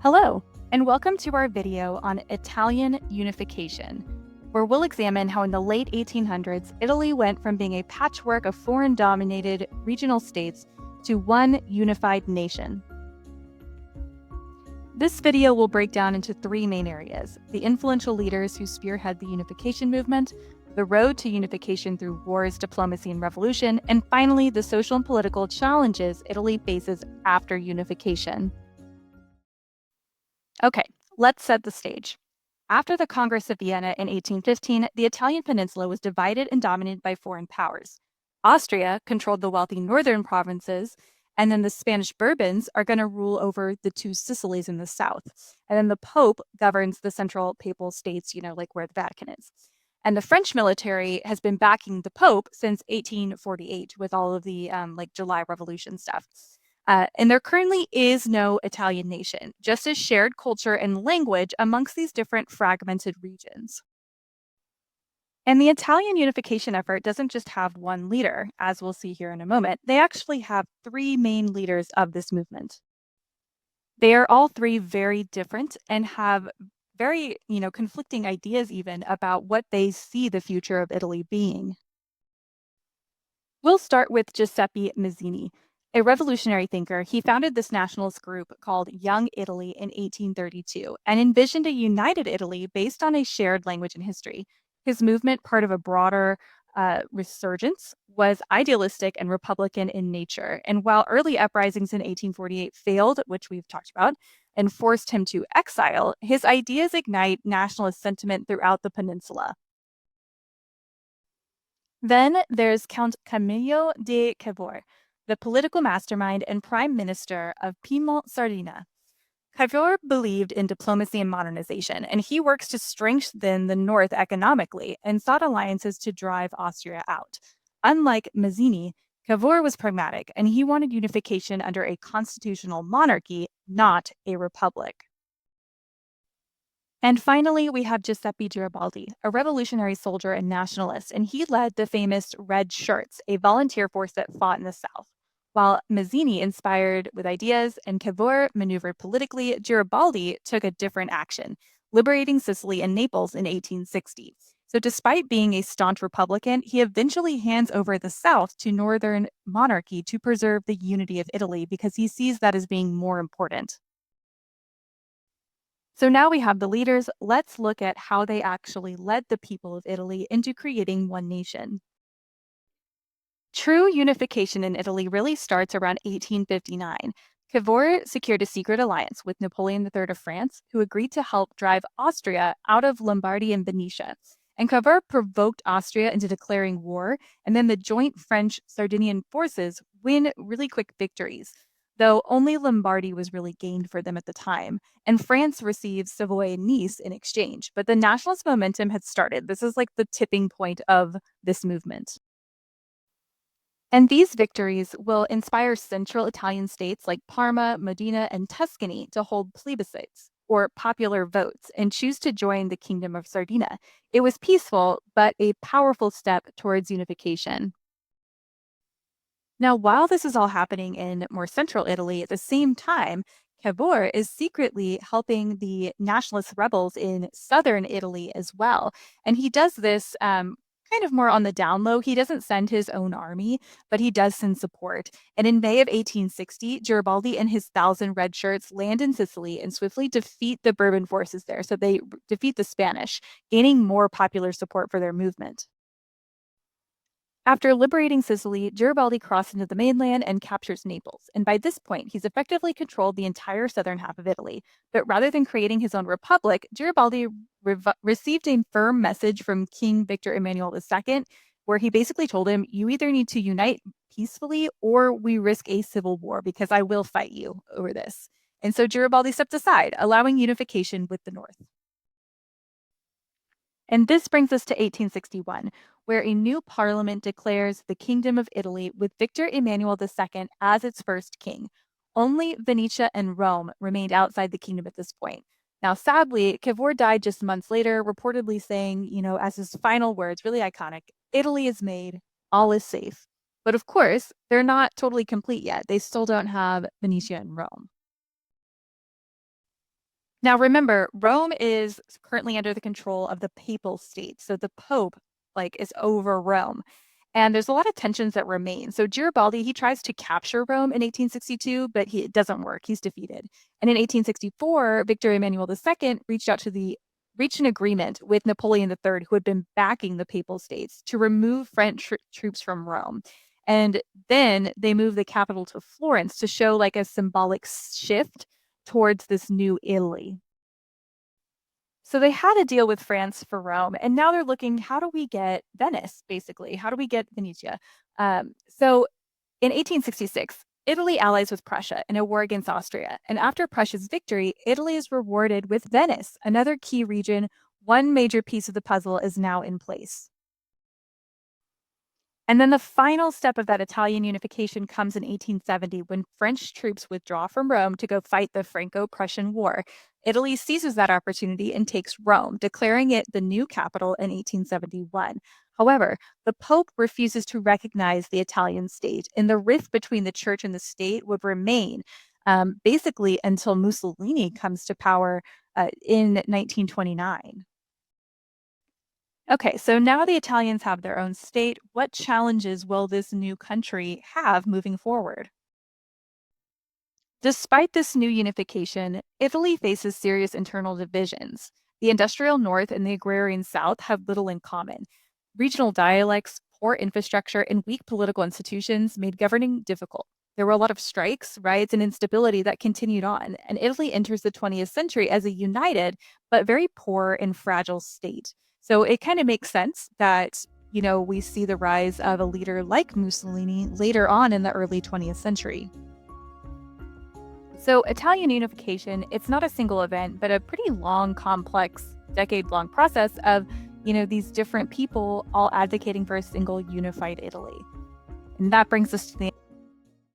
Hello, and welcome to our video on Italian unification, where we'll examine how in the late 1800s, Italy went from being a patchwork of foreign-dominated regional states to one unified nation. This video will break down into three main areas: the influential leaders who spearhead the unification movement, the road to unification through wars, diplomacy, and revolution, and finally, the social and political challenges Italy faces after unification. Okay, let's set the stage. After the Congress of Vienna in 1815, the Italian peninsula was divided and dominated by foreign powers. Austria controlled the wealthy northern provinces, and then the Spanish Bourbons are going to rule over the two Sicilies in the south. And then the Pope governs the central papal states, like where the Vatican is. And the French military has been backing the Pope since 1848 with all of the July Revolution stuff. And there currently is no Italian nation, just a shared culture and language amongst these different fragmented regions. And the Italian unification effort doesn't just have one leader, as we'll see here in a moment. They actually have three main leaders of this movement. They are all three very different and have very, conflicting ideas even about what they see the future of Italy being. We'll start with Giuseppe Mazzini, a revolutionary thinker. He founded this nationalist group called Young Italy in 1832 and envisioned a united Italy based on a shared language and history. His movement, part of a broader resurgence, was idealistic and republican in nature. And while early uprisings in 1848 failed, which we've talked about, and forced him to exile, his ideas ignite nationalist sentiment throughout the peninsula. Then there's Count Camillo de Cavour, the political mastermind and prime minister of Piedmont Sardinia. Cavour believed in diplomacy and modernization, and he works to strengthen the North economically and sought alliances to drive Austria out. Unlike Mazzini, Cavour was pragmatic, and he wanted unification under a constitutional monarchy, not a republic. And finally, we have Giuseppe Garibaldi, a revolutionary soldier and nationalist, and he led the famous Red Shirts, a volunteer force that fought in the South. While Mazzini inspired with ideas and Cavour maneuvered politically, Garibaldi took a different action, liberating Sicily and Naples in 1860. So, despite being a staunch Republican, he eventually hands over the South to Northern monarchy to preserve the unity of Italy because he sees that as being more important. So now we have the leaders. Let's look at how they actually led the people of Italy into creating one nation. True unification in Italy really starts around 1859. Cavour secured a secret alliance with Napoleon III of France, who agreed to help drive Austria out of Lombardy and Venetia. And Cavour provoked Austria into declaring war, and then the joint French Sardinian forces win really quick victories, though only Lombardy was really gained for them at the time. And France receives Savoy and Nice in exchange. But the nationalist momentum had started. This is like the tipping point of this movement. And these victories will inspire central Italian states like Parma, Modena, and Tuscany to hold plebiscites, or popular votes, and choose to join the Kingdom of Sardinia. It was peaceful, but a powerful step towards unification. Now, while this is all happening in more central Italy, at the same time, Cavour is secretly helping the nationalist rebels in southern Italy as well. And he does this kind of more on the down low. He doesn't send his own army, but he does send support. And in May of 1860, Garibaldi and his 1,000 red shirts land in Sicily and swiftly defeat the Bourbon forces there. So they defeat the Spanish, gaining more popular support for their movement. After liberating Sicily, Garibaldi crossed into the mainland and captures Naples. And by this point, he's effectively controlled the entire southern half of Italy. But rather than creating his own republic, Garibaldi received a firm message from King Victor Emmanuel II, where he basically told him, "You either need to unite peacefully or we risk a civil war because I will fight you over this." And so Garibaldi stepped aside, allowing unification with the North. And this brings us to 1861, where a new parliament declares the Kingdom of Italy with Victor Emmanuel II as its first king. Only Venetia and Rome remained outside the kingdom at this point. Now, sadly, Cavour died just months later, reportedly saying, as his final words, really iconic, "Italy is made, all is safe." But of course, they're not totally complete yet. They still don't have Venetia and Rome. Now, remember, Rome is currently under the control of the papal state. So the Pope, is over Rome. And there's a lot of tensions that remain. So Garibaldi, he tries to capture Rome in 1862, but it doesn't work. He's defeated. And in 1864, Victor Emmanuel II reached an agreement with Napoleon III, who had been backing the papal states, to remove French troops from Rome. And then they moved the capital to Florence to show like a symbolic shift towards this new Italy. So they had a deal with France for Rome, and now they're looking, how do we get Venice, basically? How do we get Venetia? So in 1866, Italy allies with Prussia in a war against Austria. And after Prussia's victory, Italy is rewarded with Venice, another key region. One major piece of the puzzle is now in place. And then the final step of that Italian unification comes in 1870 when French troops withdraw from Rome to go fight the Franco Prussian War. Italy seizes that opportunity and takes Rome, declaring it the new capital in 1871. However, the Pope refuses to recognize the Italian state, and the rift between the church and the state would remain basically until Mussolini comes to power in 1929. Okay, so now the Italians have their own state. What challenges will this new country have moving forward? Despite this new unification, Italy faces serious internal divisions. The industrial north and the agrarian south have little in common. Regional dialects, poor infrastructure, and weak political institutions made governing difficult. There were a lot of strikes, riots, and instability that continued on, and Italy enters the 20th century as a united but very poor and fragile state. So it kind of makes sense that, we see the rise of a leader like Mussolini later on in the early 20th century. So, Italian unification, it's not a single event, but a pretty long, complex, decade-long process of, these different people all advocating for a single unified Italy. And that brings us to the